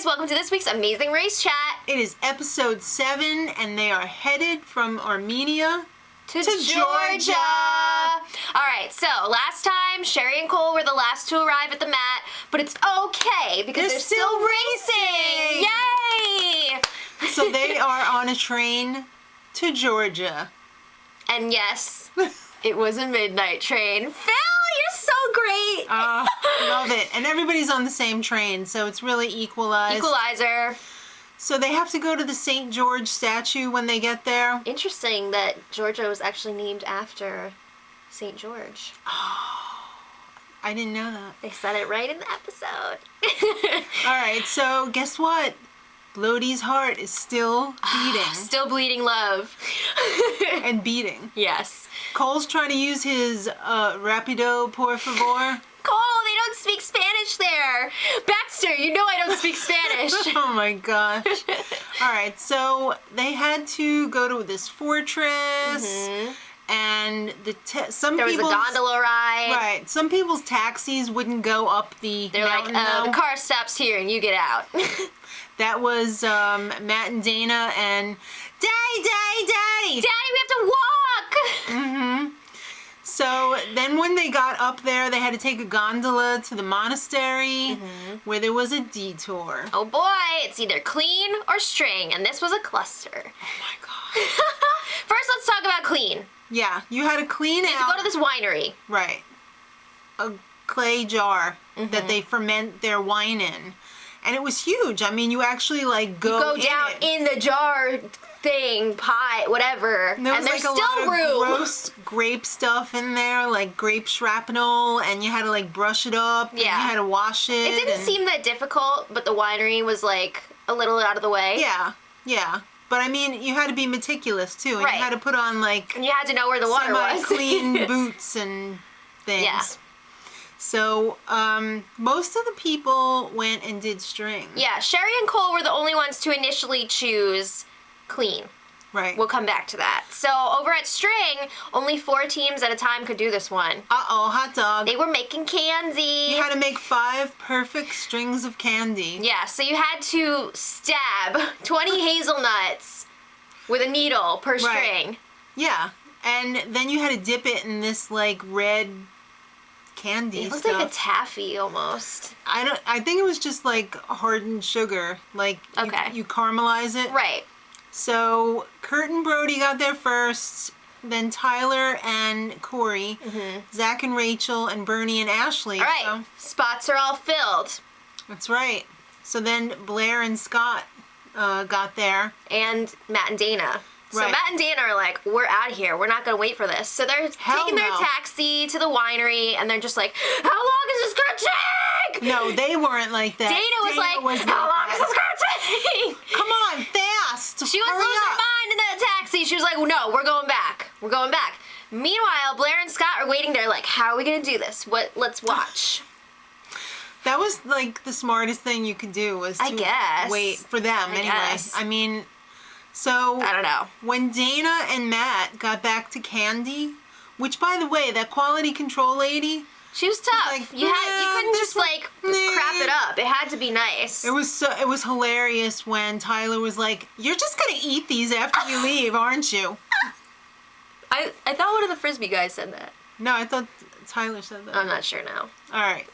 Welcome to this week's Amazing Race Chat. It is episode 7, and they are headed from Armenia to Georgia. All right, so last time, Sherry and Cole were the last to arrive at the mat, but it's okay because they're still racing. Yay! So they are on a train to Georgia. And yes, it was a midnight train. Phil, you're so great. Love it. And everybody's on the same train, so it's really equalized. Equalizer. So they have to go to the St. George statue when they get there. Interesting that Georgia was actually named after St. George. Oh, I didn't know that. They said it right in the episode. All right, so guess what? Lodi's heart is still beating. Still bleeding love. And beating. Yes. Cole's trying to use his rapido, por favor. Cole, they don't speak Spanish there. Baxter, you know I don't speak Spanish. Oh my gosh. All right, so they had to go to this fortress, and there was a gondola ride. Right. Some people's taxis wouldn't go up the They're mountain, like, the car stops here and you get out. That was Matt and Dana and Daddy, we have to walk. So then when they got up there, they had to take a gondola to the monastery where there was a detour. Oh boy, it's either clean or string, and this was a cluster. Oh my god. First, let's talk about clean. Yeah, you had to clean out. You had to go to this winery. Right. A clay jar that they ferment their wine in. And it was huge. I mean, you actually like go down in the jar thing, pie, whatever. And there's there's like still a lot room. of gross grape stuff in there, like grape shrapnel, and you had to like brush it up. Yeah. And you had to wash it. It didn't seem that difficult, but the winery was like a little out of the way. Yeah. But I mean, you had to be meticulous too. And right. You had to put on like... And you had to know where the water was. Semi-clean boots and things. Yeah. So, most of the people went and did string. Yeah, Sherry and Cole were the only ones to initially choose clean. Right. We'll come back to that. So over at string, only 4 teams at a time could do this one. Uh-oh, hot dog. They were making candy. You had to make 5 perfect strings of candy. Yeah, so you had to stab 20 hazelnuts with a needle per string. Yeah, and then you had to dip it in this like red candy It looked stuff. like a taffy almost. I think it was just like hardened sugar. Like you caramelize it. Right. So Kurt and Brody got there first, then Tyler and Corey, Zach and Rachel, and Bernie and Ashley. All right. So, spots are all filled. that's right. So then Blair and Scott got there. And Matt and Dana. So Right. Matt and Dana are like, we're out of here. We're not going to wait for this. So they're taking their taxi to the winery, and they're just like, how long is this going to take? No, they weren't like that. Dana was like, how long is this going to take? Come on, fast. She was Hurry losing her up. mind in the taxi. She was like, no, we're going back. We're going back. Meanwhile, Blair and Scott are waiting there like, how are we going to do this? Let's watch. That was like the smartest thing you could do was to wait for them anyway. I mean, so I don't know. When Dana and Matt got back to Candy, which by the way, that quality control lady, she was tough. like, you couldn't just like crap it up. It had to be nice. It was hilarious when Tyler was like, "You're just gonna eat these after you leave, aren't you?" I thought one of the Frisbee guys said that. No, I thought Tyler said that. I'm not sure now. All right.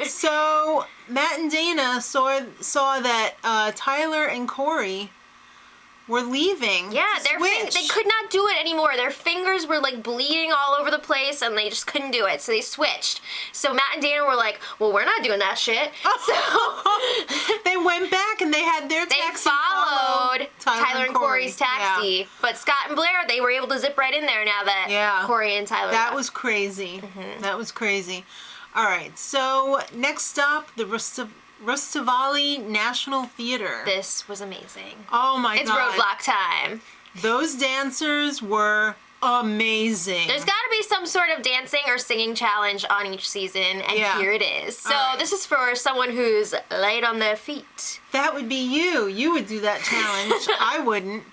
So Matt and Dana saw that Tyler and Corey were leaving. Yeah, they could not do it anymore. Their fingers were like bleeding all over the place, and they just couldn't do it. So they switched. So Matt and Dana were like, "Well, we're not doing that shit." So they went back and they had their taxi. They followed Tyler and Corey's taxi. Yeah. But Scott and Blair, they were able to zip right in there now that Corey and Tyler That left. was crazy. That was crazy. All right, so next stop, the Rustaveli National Theater. This was amazing. Oh my god. It's roadblock time. Those dancers were amazing. There's got to be some sort of dancing or singing challenge on each season, and here it is. So this is for someone who's light on their feet. That would be you. You would do that challenge. I wouldn't.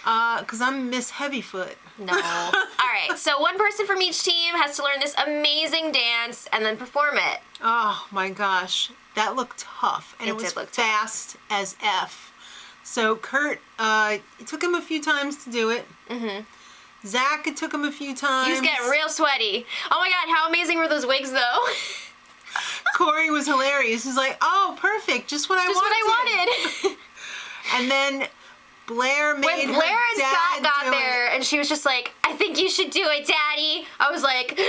Because I'm Miss Heavyfoot. No. All right, so one person from each team has to learn this amazing dance and then perform it. Oh my gosh, that looked tough, and it was did look tough. fast as F. So Kurt, it took him a few times to do it. Mm-hmm. Zach, it took him a few times. He was getting real sweaty. Oh my god, how amazing were those wigs though? Corey was hilarious. He's like, "Oh, perfect, just what I Just wanted." what I wanted. And then Blair made When her Blair and dad Scott got do there it. and she was just like, I think you should do it, Daddy. I was like, no.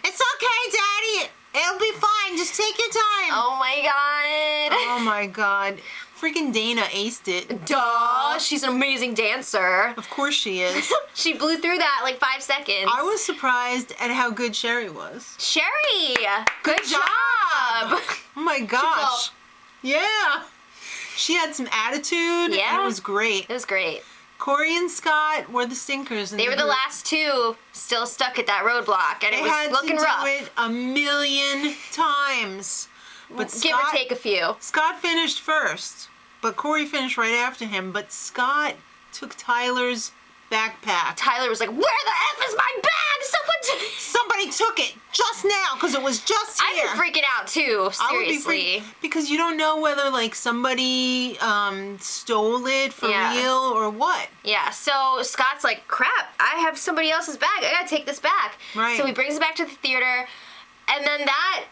It's okay, Daddy. It'll be fine. Just take your time. Oh my god. Oh my god. Freaking Dana aced it. Duh. She's an amazing dancer. Of course she is. She blew through that in like 5 seconds. I was surprised at how good Sherry was. Sherry. Good job. Oh my gosh. Yeah. She had some attitude. Yeah. It was great. It was great. Corey and Scott were the stinkers. They were the last two still stuck at that roadblock, and it was looking rough. They had to do it a million times. But Give or take a few. Scott finished first, but Corey finished right after him. But Scott took Tyler's backpack. Tyler was like, "Where the F is my bag? Somebody took it just now because it was just here." I'd be freaking out too. Seriously. Because you don't know whether like somebody stole it for real or what. Yeah. So Scott's like, "Crap! I have somebody else's bag. I gotta take this back." Right. So he brings it back to the theater, and then that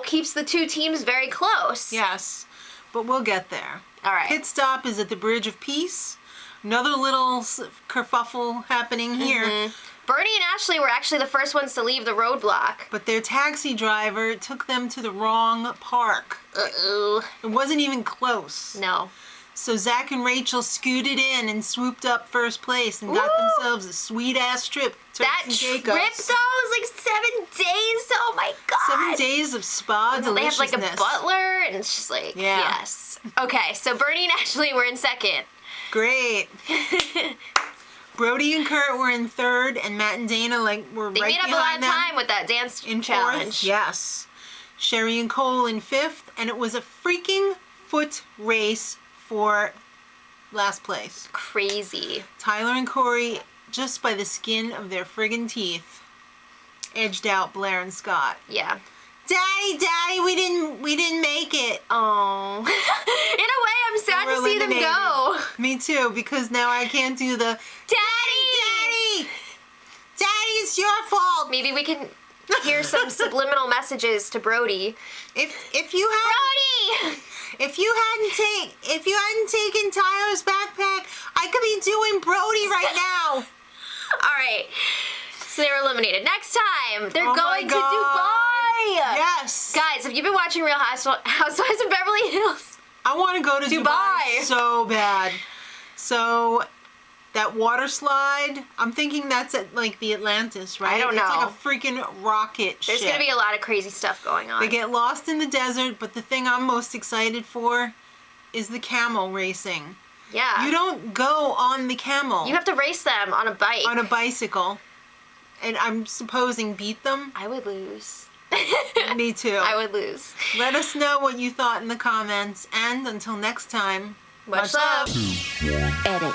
keeps the two teams very close. Yes, but we'll get there. All right. Pit stop is at the Bridge of Peace. Another little kerfuffle happening here. Mm-hmm. Bernie and Ashley were actually the first ones to leave the roadblock. But their taxi driver took them to the wrong park. Uh-oh. It wasn't even close. No. So Zach and Rachel scooted in and swooped up first place and got themselves a sweet-ass trip. That trip, though, was like 7 days. Oh, my God. 7 days of spa deliciousness. They have, like, a butler, and it's just like, yes. Okay, so Bernie and Ashley were in second. Great. Brody and Kurt were in third, and Matt and Dana were right behind them. They made up a lot of time with that dance challenge. Fourth, yes. Sherry and Cole in fifth, and it was a freaking foot race for last place. Crazy. Tyler and Corey, just by the skin of their friggin' teeth, edged out Blair and Scott. Yeah. Daddy, we didn't make it. Oh. In a way, I'm sad to see them go. Me too, because now I can't do the Daddy, it's your fault. Maybe we can hear some subliminal messages to Brody. If you hadn't taken Tyler's backpack, I could be doing Brody right now. All right. So they were eliminated. Next time, they're going to Dubai. Yes. Guys, have you been watching Real Housewives of Beverly Hills? I want to go to Dubai so bad. So that water slide, I'm thinking that's at like the Atlantis, right? I don't know. It's like a freaking rocket ship. There's going to be a lot of crazy stuff going on. They get lost in the desert, but the thing I'm most excited for is the camel racing. Yeah. You don't go on the camel. You have to race them on a bike. On a bicycle. And I'm supposing beat them? I would lose. Me too. I would lose. Let us know what you thought in the comments. And until next time, Much love. Edit.